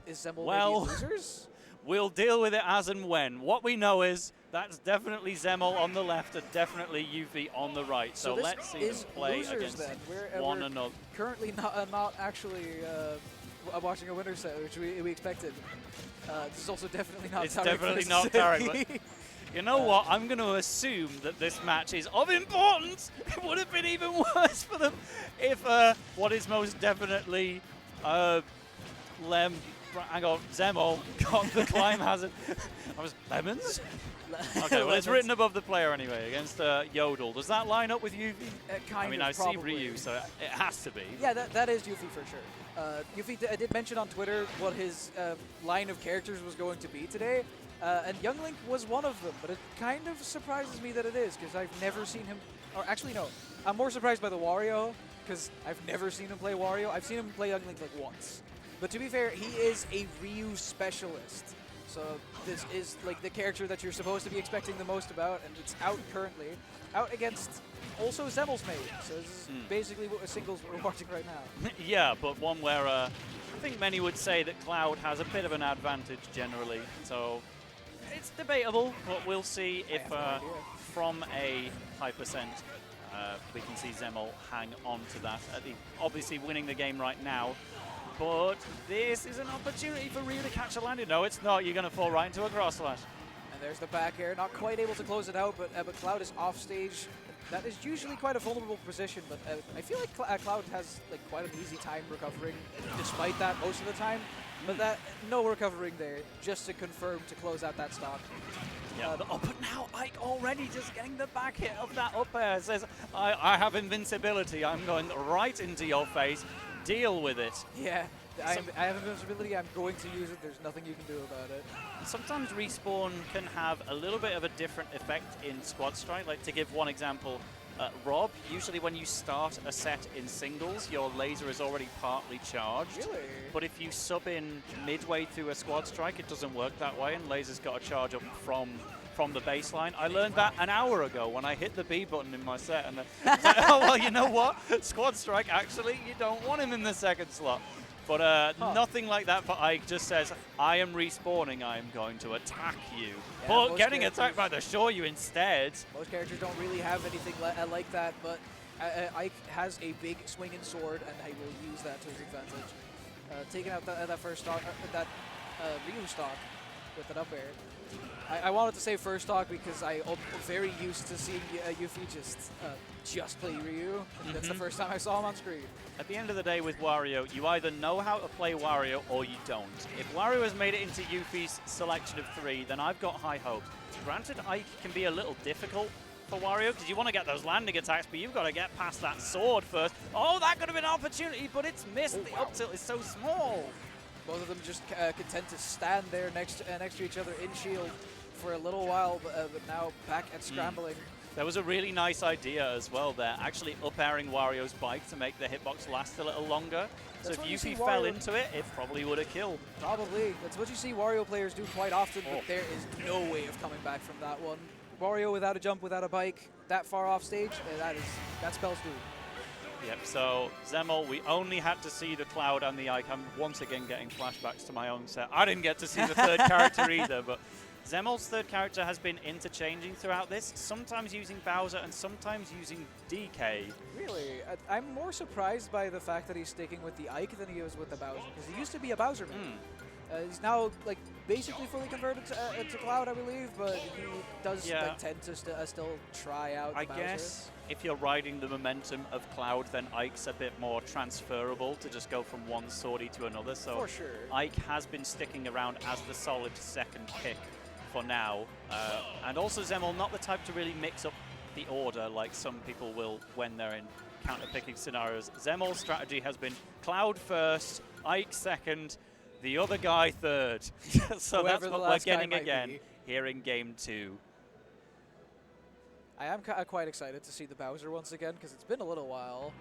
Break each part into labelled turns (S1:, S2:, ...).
S1: Is Zemmol
S2: Well,
S1: maybe losers?
S2: We'll deal with it as and when. What we know is that's definitely Zemmol on the left and definitely YUFFIE on the right. So let's see them play against one another.
S1: Currently not actually watching a winner set, which we expected. This is also definitely not.
S2: It's definitely not Tarek. But you know what? I'm going to assume that this match is of importance. It would have been even worse for them if what is most definitely Zemmol got the climb hazard. I was lemons. Okay, well it's written above the player anyway against Yodel. Does that line up with YUFFIE? I mean, I see Ryu, so it has to be.
S1: Yeah, that is YUFFIE for sure. YUFFIE did mention on Twitter what his line of characters was going to be today, and Young Link was one of them. But it kind of surprises me that it is, because I've never seen him. Or actually, no, I'm more surprised by the Wario, because I've never seen him play Wario. I've seen him play Young Link like once. But to be fair, he is a Ryu specialist. So this is like the character that you're supposed to be expecting the most about, and it's out currently. Out against also Zemmol's mate. So this is basically what a singles we're watching right now.
S2: Yeah, but one where I think many would say that Cloud has a bit of an advantage generally. So it's debatable, but we'll see if from a high percent we can see Zemmol hang on to that. Obviously winning the game right now. But this is an opportunity for Ryu to catch a landing. No, it's not. You're going to fall right into a cross slash.
S1: And there's the back air. Not quite able to close it out, but Cloud is off stage. That is usually quite a vulnerable position, but I feel like Cloud has like quite an easy time recovering, despite that most of the time. But no recovering there, just to confirm to close out that stock.
S2: Yeah, but now Ike already just getting the back hit of that up air. Says, I have invincibility. I'm going right into your face. Deal with it.
S1: Yeah, I have invincibility. I'm going to use it. There's nothing you can do about it.
S2: Sometimes respawn can have a little bit of a different effect in squad strike. Like to give one example, Rob, usually when you start a set in singles, your laser is already partly charged.
S1: Really?
S2: But if you sub in midway through a squad strike, it doesn't work that way, and laser's got to charge up from the baseline. I learned that an hour ago when I hit the B button in my set, and oh well, you know what? Squad strike, actually, you don't want him in the second slot. But nothing like that for Ike. Just says, I am respawning, I am going to attack you. Yeah, but getting attacked by the Shoryu instead.
S1: Most characters don't really have anything like that, but Ike has a big swinging sword, and he will use that to his advantage. Taking out that first stock, that Ryu stock with an up air. I wanted to say first stock because I'm very used to seeing YUFFIE just play Ryu. That's the first time I saw him on screen.
S2: At the end of the day with Wario, you either know how to play Wario or you don't. If Wario has made it into YUFFIE's selection of 3, then I've got high hopes. Granted, Ike can be a little difficult for Wario because you want to get those landing attacks, but you've got to get past that sword first. Oh, that could have been an opportunity, but it's missed. The up tilt is so small.
S1: Both of them just content to stand there next to each other in shield for a little while, but now back at scrambling.
S2: There was a really nice idea as well there, actually up-airing Wario's bike to make the hitbox last a little longer. So if YUFFIE fell into it, it probably would have killed.
S1: Probably. That's what you see Wario players do quite often, but there is no way of coming back from that one. Wario without a jump, without a bike, that far off stage, that spells doom.
S2: Yep, so Zemmol, we only had to see the Cloud and the Ike. I'm once again getting flashbacks to my own set. I didn't get to see the third character either, but Zemmol's third character has been interchanging throughout this, sometimes using Bowser and sometimes using DK.
S1: Really? I'm more surprised by the fact that he's sticking with the Ike than he was with the Bowser, because he used to be a Bowser man. He's now like basically fully converted to Cloud, I believe, but he does like, tend to still try out
S2: I
S1: Bowser.
S2: guess if you're riding the momentum of Cloud, then Ike's a bit more transferable to just go from one sortie to another. So
S1: for sure.
S2: Ike has been sticking around as the solid second pick for now. And also Zemmol, not the type to really mix up the order like some people will when they're in counter-picking scenarios. Zemmol's strategy has been Cloud first, Ike second, the other guy third. So that's what we're getting again here in Game 2.
S1: I am quite excited to see the Bowser once again because it's been a little while.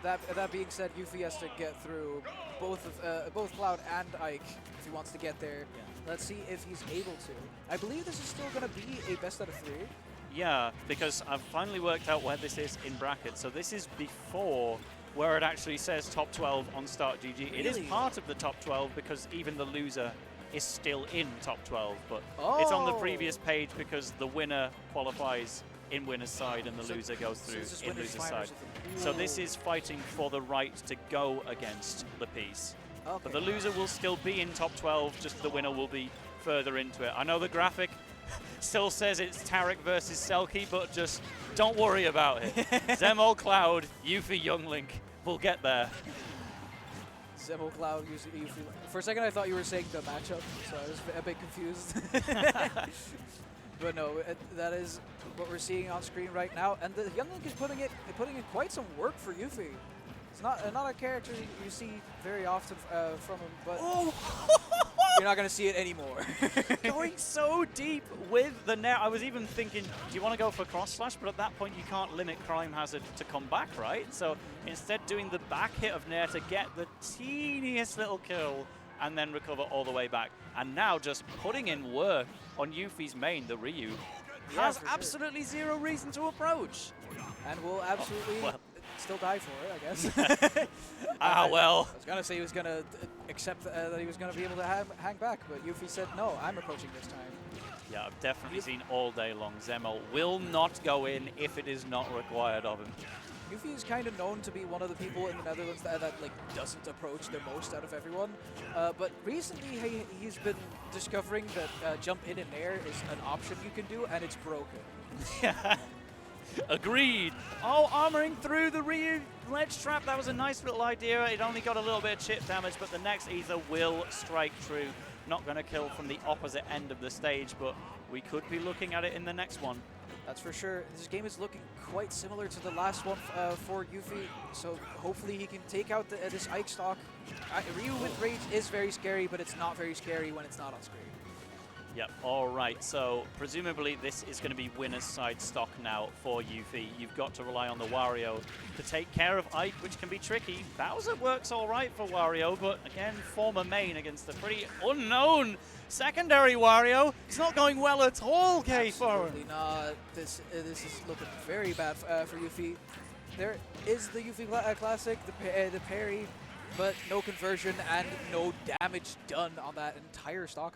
S1: That being said, YUFFIE has to get through both Cloud and Ike if he wants to get there. Yeah. Let's see if he's able to. I believe this is still going to be a best out of 3.
S2: Yeah, because I've finally worked out where this is in bracket. So this is before where it actually says top 12 on Start GG. It is
S1: Really?
S2: part of the top 12 because even the loser is still in top 12, but it's on the previous page because the winner qualifies in winner's side and the loser goes through in loser's side. So this is fighting for the right to go against Lapis.
S1: Okay.
S2: But the loser will still be in top 12, just the winner will be further into it. I know the graphic still says it's Tarek versus Selkie, but just don't worry about it. Zemmol, Cloud, YUFFIE, Younglink, we'll get there.
S1: Zemmol, Cloud, YUFFIE. For a second I thought you were saying the matchup, so I was a bit confused. But no, that is what we're seeing on screen right now, and the Younglink is putting in quite some work for YUFFIE. It's not a character you see very often from him, but you're not going to see it anymore.
S2: Going so deep with the Nair. I was even thinking, do you want to go for cross slash? But at that point, you can't limit Crime Hazard to come back, right? So instead, doing the back hit of Nair to get the teeniest little kill and then recover all the way back. And now just putting in work on YUFFIE's main, the Ryu, has absolutely zero reason to approach.
S1: And will absolutely still die for it, I guess.
S2: Well.
S1: I was going to say he was going to accept that he was going to be able to hang back, but YUFFIE said, no, I'm approaching this time.
S2: Yeah, I've definitely seen all day long Zemmol will not go in if it is not required of him.
S1: YUFFIE is kind of known to be one of the people in the Netherlands that like doesn't approach the most out of everyone. But recently he's been discovering that jump in and air is an option you can do, and it's broken.
S2: Agreed. Oh, armoring through the Ryu ledge trap. That was a nice little idea. It only got a little bit of chip damage, but the next Ether will strike true. Not going to kill from the opposite end of the stage, but we could be looking at it in the next one.
S1: That's for sure. This game is looking quite similar to the last one for YUFFIE, so hopefully he can take out this Ike stock. Ryu with Rage is very scary, but it's not very scary when it's not on screen.
S2: Yep, all right, so presumably this is going to be winner's side stock now for YUFFIE. You've got to rely on the Wario to take care of Ike, which can be tricky. Bowser works all right for Wario, but again, former main against a pretty unknown secondary Wario. It's not going well at all, K for him.
S1: Absolutely not. This is looking very bad for YUFFIE. There is the YUFFIE Classic, the parry, but no conversion and no damage done on that entire stock.